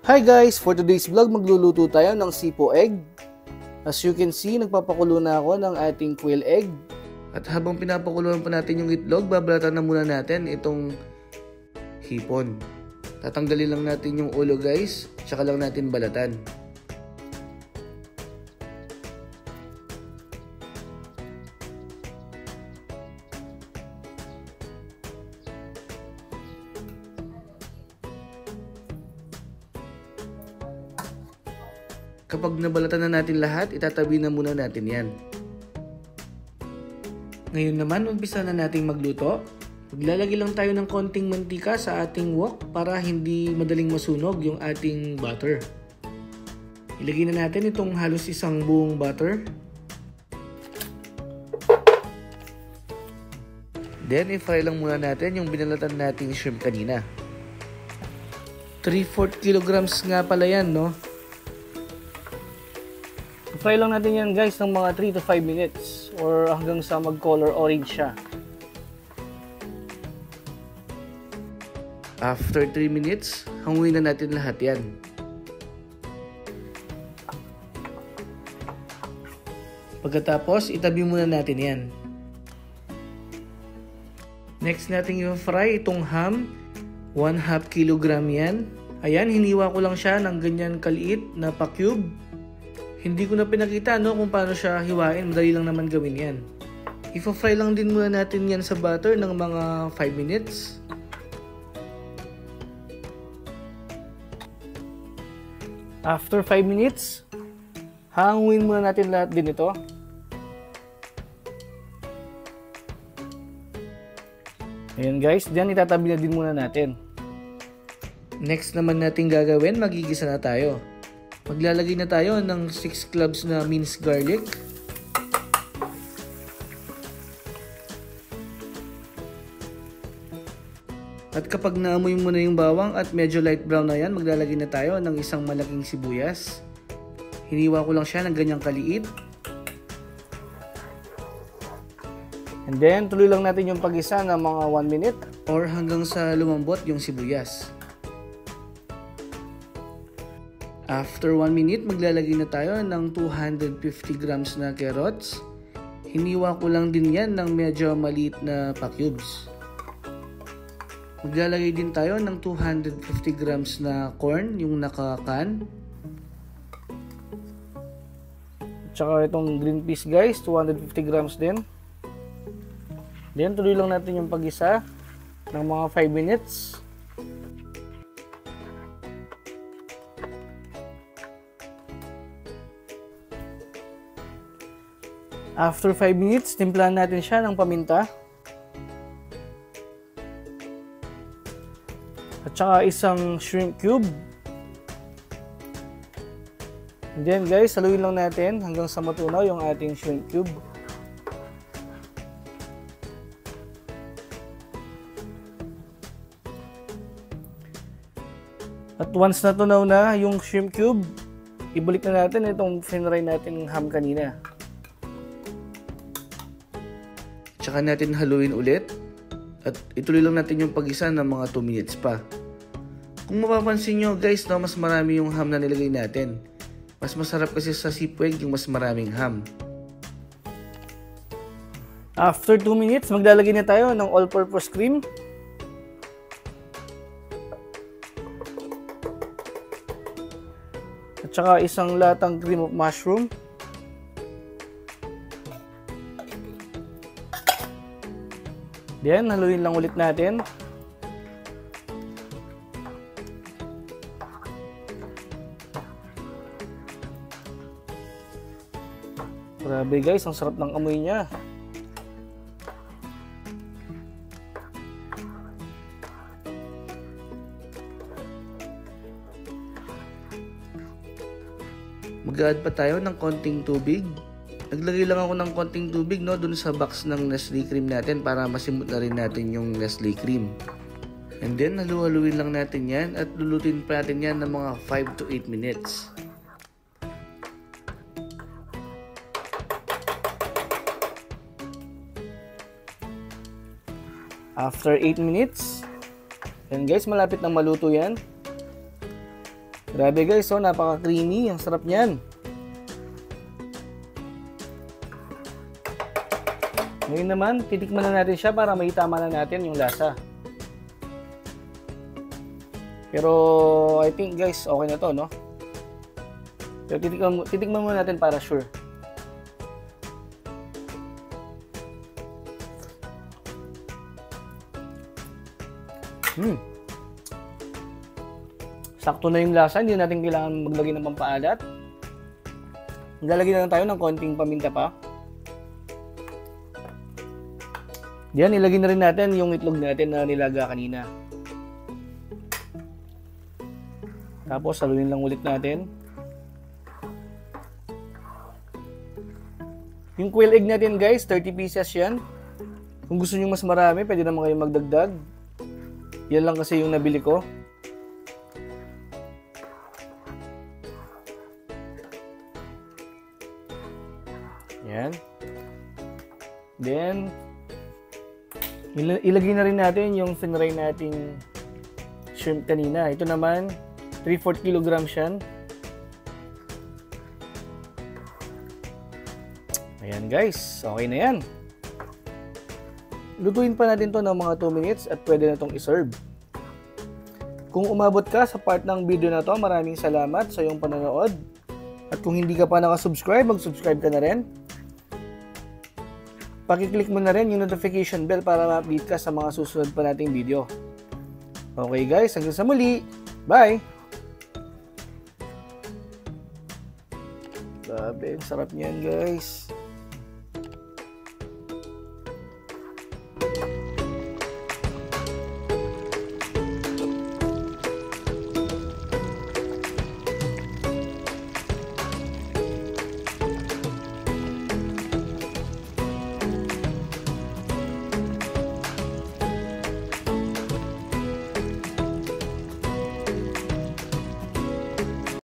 Hi guys! For today's vlog, magluluto tayo ng sipo egg. As you can see, nagpapakulo na ako ng ating quail egg. At habang pinapakuluan pa natin yung itlog, babalatan na muna natin itong hipon. Tatanggalin lang natin yung ulo guys, tsaka lang natin balatan. Kapag nabalatan na natin lahat, itatabi na muna natin yan. Ngayon naman, umpisa na nating magluto. Maglalagay lang tayo ng konting mantika sa ating wok para hindi madaling masunog yung ating butter. Ilagay na natin itong halos isang buong butter. Then, i-fry lang muna natin yung binalatan nating shrimp kanina. 3/4 kilograms nga pala yan, no? Fry lang natin yan guys ng mga 3 to 5 minutes or hanggang sa mag-color orange siya. After 3 minutes, hanguin na natin lahat yan. Pagkatapos, itabi muna natin yan. Next natin yung fry itong ham. 1/2 kilogram yan. Ayan, hiniwa ko lang siya ng ganyan kaliit na pa-cube. Hindi ko na pinakita kung paano siya hiwain. Madali lang naman gawin yan. I-fry lang din muna natin yan sa butter ng mga 5 minutes. After 5 minutes, hanguin muna natin lahat din ito. Ayan guys, diyan itatabi na din muna natin. Next naman natin gagawin, magigisa na tayo. Maglalagay na tayo ng 6 cloves na minced garlic. At kapag naamoy mo na yung bawang at medyo light brown na yan, maglalagay na tayo ng isang malaking sibuyas. Hiniwa ko lang siya ng ganyang kaliit. And then, tuloy lang natin yung pag-isa ng mga 1 minute or hanggang sa lumambot yung sibuyas. After 1 minute, maglalagay na tayo ng 250 grams na carrots. Hiniwa ko lang din yan ng medyo maliit na pa-cubes. Maglalagay din tayo ng 250 grams na corn, yung naka-can. Tsaka itong green peas guys, 250 grams din. Then, tuloy lang natin yung pag-isa ng mga 5 minutes. After 5 minutes, timplahan natin siya ng paminta. At saka isang shrimp cube. And then guys, haluin lang natin hanggang sa matunaw yung ating shrimp cube. At once natunaw na yung shrimp cube, ibalik na natin itong finry natin ham kanina. Tsaka natin haluin ulit at ituloy lang natin yung pag-isa ng mga 2 minutes pa. Kung mapapansin nyo guys, mas marami yung ham na nilagay natin. Mas masarap kasi sa sipo egg yung mas maraming ham. After 2 minutes, maglalagay na tayo ng all-purpose cream. At saka isang latang cream of mushroom. Then, haluin lang ulit natin. Grabe guys, ang sarap ng amoy niya. Mag-add pa tayo ng konting tubig. Naglagay lang ako ng konting tubig dun sa box ng Nestle cream natin para masimot na rin natin yung Nestle cream. And then halu-haluin lang natin yan at lulutuin pa natin yan ng mga 5 to 8 minutes. After 8 minutes, yan guys, malapit nang maluto yan. Grabe guys, oh, napaka-creamy. Ang sarap niyan. Ngayon naman, titikman na natin siya para maitama na natin yung lasa. Pero I think guys, okay na to, no? Pero titikman muna natin para sure. Sakto na yung lasa, hindi natin kailangan maglagay ng pampaalat. Maglalagay na lang tayo ng konting paminta pa. Diyan, ilagay na rin natin yung itlog natin na nilaga kanina. Tapos, haluin lang ulit natin. Yung quail egg natin guys, 30 pieces yan. Kung gusto nyo mas marami, pwede naman kayo magdagdag. Yan lang kasi yung nabili ko. Yan. Then, ilagay na rin natin yung sinray nating shrimp kanina. Ito naman, 3/4 kilograms yan. Ayan guys, okay na yan. Lutuin pa natin to ng mga 2 minutes at pwede na itong iserve. Kung umabot ka sa part ng video na to, maraming salamat sa iyong panonood. At kung hindi ka pa nakasubscribe, mag-subscribe ka na rin. Pakiclick mo na rin yung notification bell para ma-update ka sa mga susunod pa nating video. Okay guys, hanggang sa muli. Bye! Grabe, sarap niyan guys.